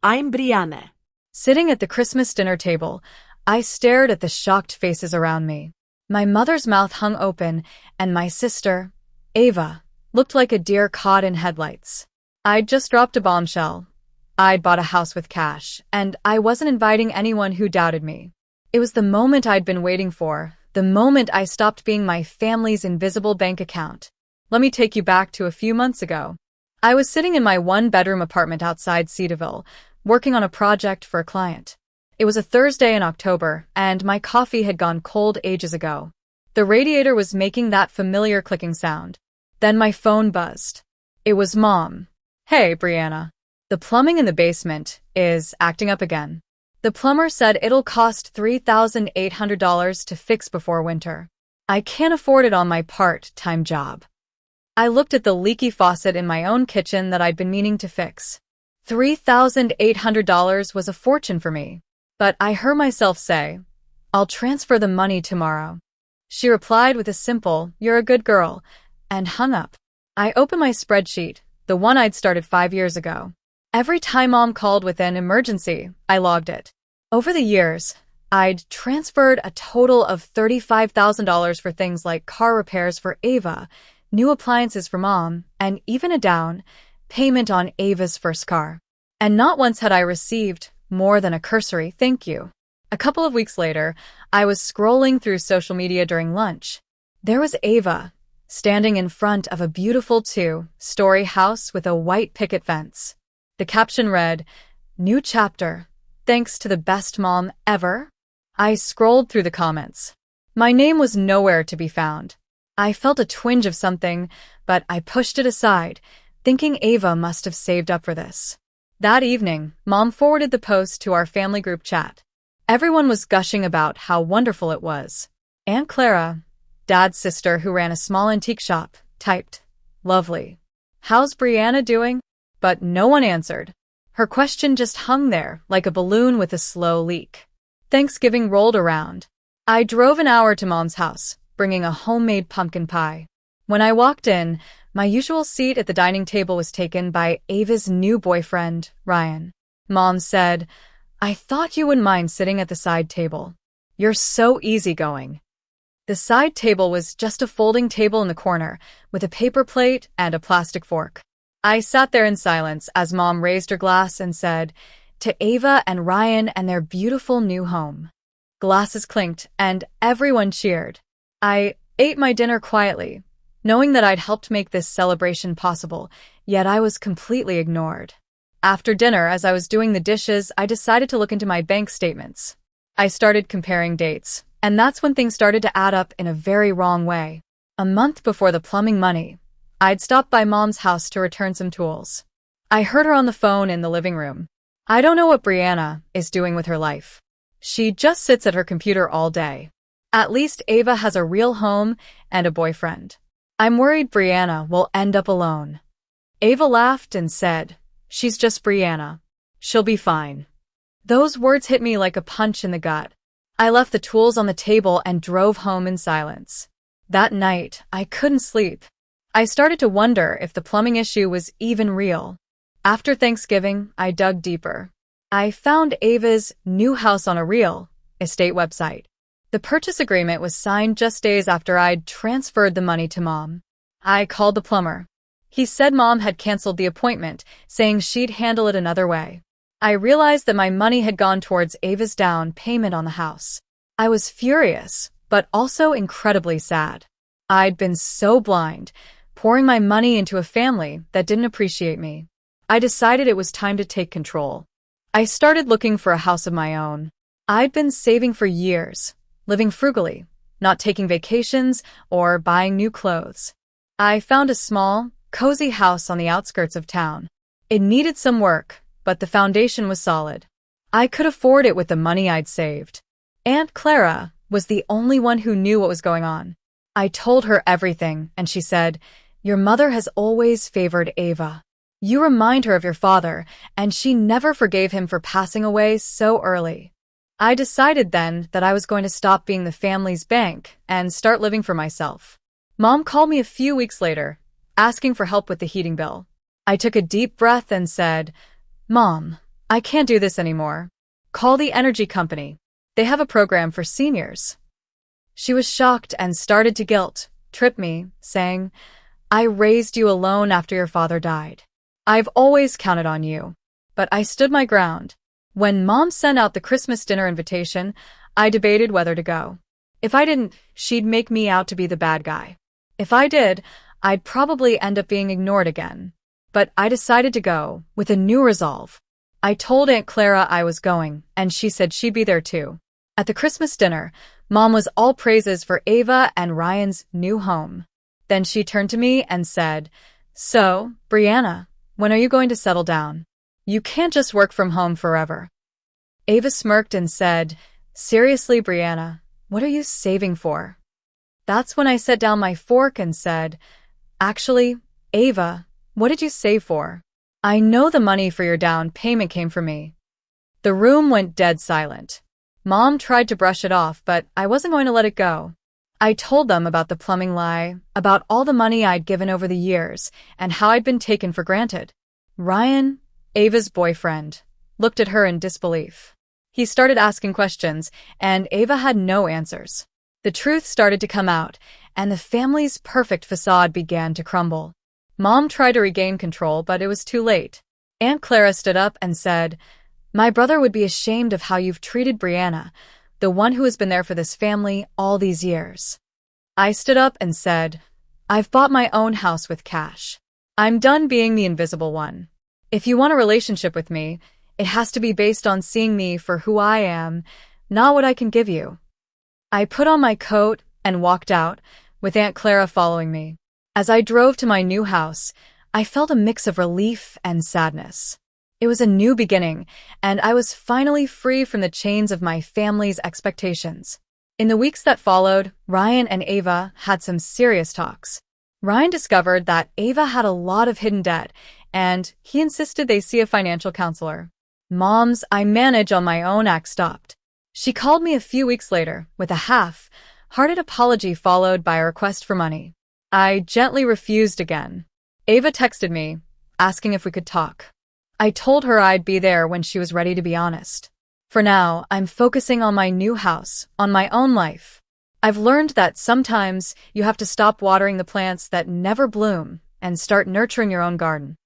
I'm Brianna. Sitting at the Christmas dinner table, I stared at the shocked faces around me. My mother's mouth hung open, and my sister, Ava, looked like a deer caught in headlights. I'd just dropped a bombshell. I'd bought a house with cash, and I wasn't inviting anyone who doubted me. It was the moment I'd been waiting for, the moment I stopped being my family's invisible bank account. Let me take you back to a few months ago. I was sitting in my one-bedroom apartment outside Cedarville, working on a project for a client. It was a Thursday in October, and my coffee had gone cold ages ago. The radiator was making that familiar clicking sound. Then my phone buzzed. It was Mom. "Hey, Brianna. The plumbing in the basement is acting up again. The plumber said it'll cost $3,800 to fix before winter. I can't afford it on my part-time job." I looked at the leaky faucet in my own kitchen that I'd been meaning to fix. $3,800 was a fortune for me. But I heard myself say, "I'll transfer the money tomorrow." She replied with a simple, "You're a good girl," and hung up. I opened my spreadsheet, the one I'd started 5 years ago. Every time Mom called with an emergency, I logged it. Over the years, I'd transferred a total of $35,000 for things like car repairs for Ava, new appliances for Mom, and even a down payment on Ava's first car. And not once had I received more than a cursory thank you. A couple of weeks later, I was scrolling through social media during lunch. There was Ava, standing in front of a beautiful 2-story house with a white picket fence. The caption read, "New chapter. Thanks to the best mom ever." I scrolled through the comments. My name was nowhere to be found. I felt a twinge of something, but I pushed it aside, thinking Ava must have saved up for this. That evening, Mom forwarded the post to our family group chat. Everyone was gushing about how wonderful it was. Aunt Clara, Dad's sister who ran a small antique shop, typed, "Lovely. How's Brianna doing?" But no one answered. Her question just hung there, like a balloon with a slow leak. Thanksgiving rolled around. I drove an hour to Mom's house, bringing a homemade pumpkin pie. When I walked in, my usual seat at the dining table was taken by Ava's new boyfriend, Ryan. Mom said, "I thought you wouldn't mind sitting at the side table. You're so easygoing." The side table was just a folding table in the corner, with a paper plate and a plastic fork. I sat there in silence as Mom raised her glass and said, "To Ava and Ryan and their beautiful new home." Glasses clinked, and everyone cheered. I ate my dinner quietly, knowing that I'd helped make this celebration possible, yet I was completely ignored. After dinner, as I was doing the dishes, I decided to look into my bank statements. I started comparing dates, and that's when things started to add up in a very wrong way. A month before the plumbing money, I'd stopped by Mom's house to return some tools. I heard her on the phone in the living room. "I don't know what Brianna is doing with her life. She just sits at her computer all day. At least Ava has a real home and a boyfriend. I'm worried Brianna will end up alone." Ava laughed and said, "She's just Brianna. She'll be fine." Those words hit me like a punch in the gut. I left the tools on the table and drove home in silence. That night, I couldn't sleep. I started to wonder if the plumbing issue was even real. After Thanksgiving, I dug deeper. I found Ava's new house on a real estate website. The purchase agreement was signed just days after I'd transferred the money to Mom. I called the plumber. He said Mom had canceled the appointment, saying she'd handle it another way. I realized that my money had gone towards Ava's down payment on the house. I was furious, but also incredibly sad. I'd been so blind, pouring my money into a family that didn't appreciate me. I decided it was time to take control. I started looking for a house of my own. I'd been saving for years, living frugally, not taking vacations or buying new clothes. I found a small, cozy house on the outskirts of town. It needed some work, but the foundation was solid. I could afford it with the money I'd saved. Aunt Clara was the only one who knew what was going on. I told her everything, and she said, "Your mother has always favored Ava. You remind her of your father, and she never forgave him for passing away so early." I decided then that I was going to stop being the family's bank and start living for myself. Mom called me a few weeks later, asking for help with the heating bill. I took a deep breath and said, "Mom, I can't do this anymore. Call the energy company. They have a program for seniors. She was shocked and started to guilt-trip me, saying, I raised you alone after your father died. I've always counted on you. But I stood my ground. When Mom sent out the Christmas dinner invitation, I debated whether to go. If I didn't, she'd make me out to be the bad guy. If I did, I'd probably end up being ignored again. But I decided to go, with a new resolve. I told Aunt Clara I was going, and she said she'd be there too. At the Christmas dinner, Mom was all praises for Ava and Ryan's new home. Then she turned to me and said, So, Brianna, when are you going to settle down? You can't just work from home forever. Ava smirked and said, Seriously, Brianna, what are you saving for? That's when I set down my fork and said, Actually, Ava, what did you save for? I know the money for your down payment came from me. The room went dead silent. Mom tried to brush it off, but I wasn't going to let it go. I told them about the plumbing lie, about all the money I'd given over the years, and how I'd been taken for granted. Ryan, Ava's boyfriend, looked at her in disbelief. He started asking questions, and Ava had no answers. The truth started to come out, and the family's perfect facade began to crumble. Mom tried to regain control, but it was too late. Aunt Clara stood up and said, My brother would be ashamed of how you've treated Brianna, the one who has been there for this family all these years. I stood up and said, I've bought my own house with cash. I'm done being the invisible one. If you want a relationship with me, it has to be based on seeing me for who I am, not what I can give you. I put on my coat and walked out, with Aunt Clara following me. As I drove to my new house, I felt a mix of relief and sadness. It was a new beginning, and I was finally free from the chains of my family's expectations. In the weeks that followed, Ryan and Ava had some serious talks. Ryan discovered that Ava had a lot of hidden debt, and he insisted they see a financial counselor. Mom's "I manage on my own" act stopped. She called me a few weeks later with a half-hearted apology followed by a request for money. I gently refused again. Ava texted me, asking if we could talk. I told her I'd be there when she was ready to be honest. For now, I'm focusing on my new house, on my own life. I've learned that sometimes you have to stop watering the plants that never bloom and start nurturing your own garden.